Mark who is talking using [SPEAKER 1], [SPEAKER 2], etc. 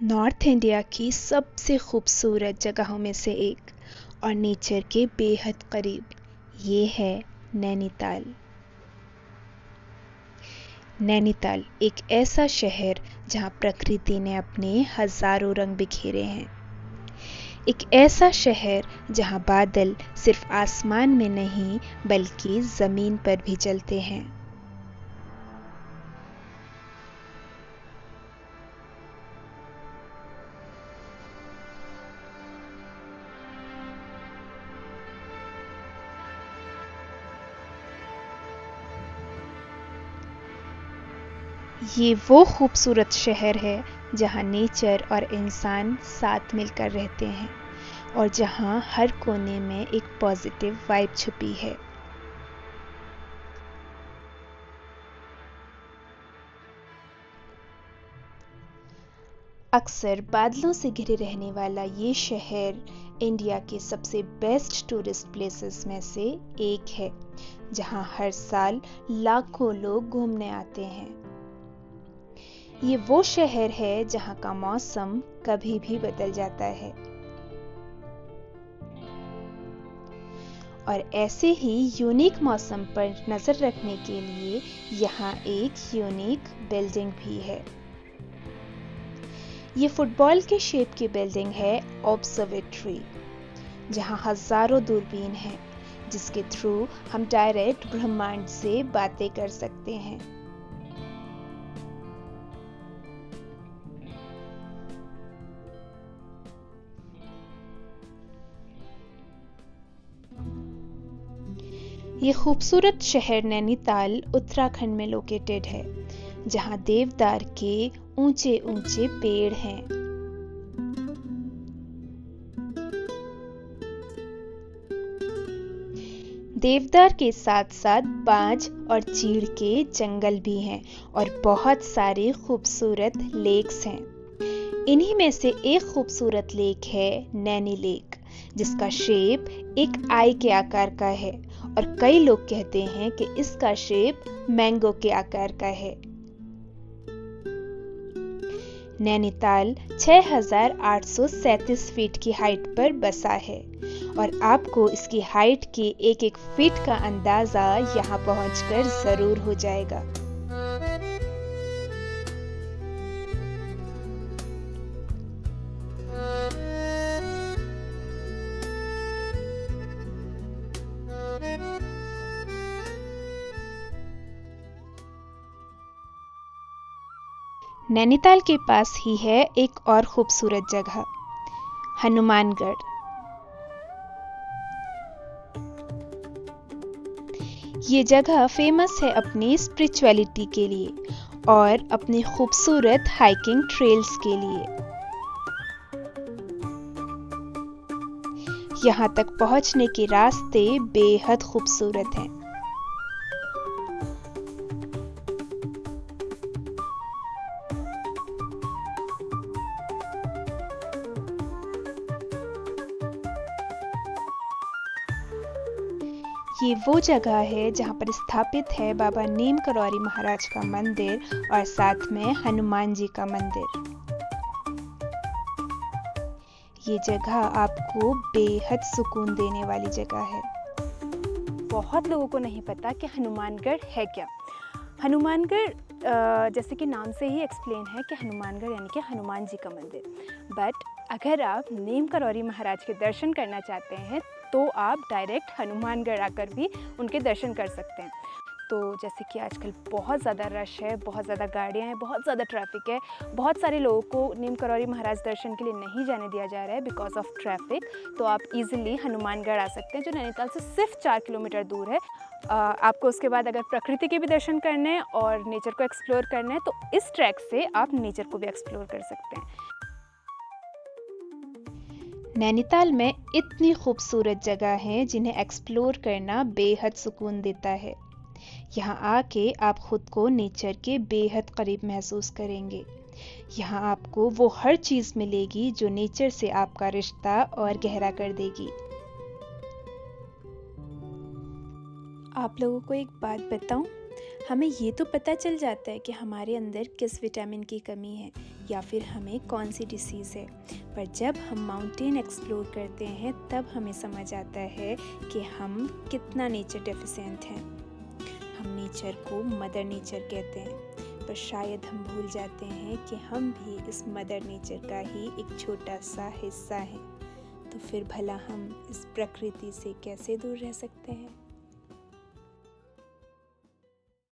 [SPEAKER 1] North India की सबसे खूबसूरत जगहों में से एक और नेचर के बेहद करीब ये है नैनीताल। नैनीताल एक ऐसा शहर जहां प्रकृति ने अपने हजारों रंग बिखेरे हैं। एक ऐसा शहर जहां बादल सिर्फ आसमान में नहीं बल्कि जमीन पर भी चलते हैं। ये वो खूबसूरत शहर है जहाँ नेचर और इंसान साथ मिलकर रहते हैं और जहाँ हर कोने में एक पॉजिटिव वाइब छुपी है। अक्सर बादलों से घिरे रहने वाला ये शहर इंडिया के सबसे बेस्ट टूरिस्ट प्लेसेस में से एक है, जहाँ हर साल लाखों लोग घूमने आते हैं। ये वो शहर है जहाँ का मौसम कभी भी बदल जाता है। और ऐसे ही यूनिक मौसम पर नजर रखने के लिए यहाँ एक यूनिक बिल्डिंग भी है। ये फुटबॉल के शेप की बिल्डिंग है ऑब्जर्वेटरी, जहाँ हजारों दूरबीन हैं जिसके थ्रू हम डायरेक्ट ब्रह्मांड से बातें कर सकते हैं। ये खूबसूरत शहर नैनीताल उत्तराखंड में लोकेटेड है, जहां देवदार के ऊंचे ऊंचे पेड़ हैं। देवदार के साथ साथ बांज और चीड़ के जंगल भी हैं और बहुत सारे खूबसूरत लेक्स हैं। इन्हीं में से एक खूबसूरत लेक है नैनी लेक, जिसका शेप एक आई के आकार का है और कई लोग कहते हैं कि इसका शेप मैंगो के आकार का है। नैनीताल 6,837 फीट की हाइट पर बसा है और आपको इसकी हाइट के एक एक फीट का अंदाजा यहाँ पहुंचकर जरूर हो जाएगा। नैनीताल के पास ही है एक और खूबसूरत जगह, हनुमानगढ़। ये जगह फेमस है अपनी स्पिरिचुअलिटी के लिए और अपने खूबसूरत हाइकिंग ट्रेल्स के लिए। यहाँ तक पहुंचने के रास्ते बेहद खूबसूरत हैं। ये वो जगह है जहाँ पर स्थापित है बाबा नीम करौरी महाराज का मंदिर और साथ में हनुमान जी का मंदिर। ये जगह आपको बेहद सुकून देने वाली जगह है।
[SPEAKER 2] बहुत लोगों को नहीं पता कि हनुमानगढ़ है क्या। हनुमानगढ़ जैसे कि नाम से ही एक्सप्लेन है कि हनुमानगढ़ यानी कि हनुमान जी का मंदिर। बट अगर आप नीम करौरी महाराज के दर्शन करना चाहते हैं तो आप डायरेक्ट हनुमानगढ़ आकर भी उनके दर्शन कर सकते हैं। तो जैसे कि आजकल बहुत ज़्यादा रश है, बहुत ज़्यादा गाड़ियाँ हैं, बहुत ज़्यादा ट्रैफिक है, बहुत सारे लोगों को नीम करौरी महाराज दर्शन के लिए नहीं जाने दिया जा रहा है बिकॉज ऑफ ट्रैफिक। तो आप इजीली हनुमानगढ़ आ सकते हैं जो नैनीताल से सिर्फ 4 किलोमीटर दूर है। आपको उसके बाद अगर प्रकृति के भी दर्शन करने हैं और नेचर को एक्सप्लोर करना है तो इस ट्रैक से आप नेचर को भी एक्सप्लोर कर सकते हैं।
[SPEAKER 1] नैनीताल में इतनी खूबसूरत जगह हैं जिन्हें एक्सप्लोर करना बेहद सुकून देता है। यहाँ आके आप खुद को नेचर के बेहद करीब महसूस करेंगे। यहाँ आपको वो हर चीज मिलेगी जो नेचर से आपका रिश्ता और गहरा कर देगी।
[SPEAKER 2] आप लोगों को एक बात बताऊं,
[SPEAKER 1] हमें ये तो पता चल जाता है कि हमारे अंदर किस विटामिन की कमी है या फिर हमें कौन सी डिसीज़ है, पर जब हम माउंटेन एक्सप्लोर करते हैं तब हमें समझ आता है कि हम कितना नेचर डेफिशिएंट हैं। हम नेचर को मदर नेचर कहते हैं, पर शायद हम भूल जाते हैं कि हम भी इस मदर नेचर का ही एक छोटा सा हिस्सा हैं। तो फिर भला हम इस प्रकृति से कैसे दूर रह सकते हैं?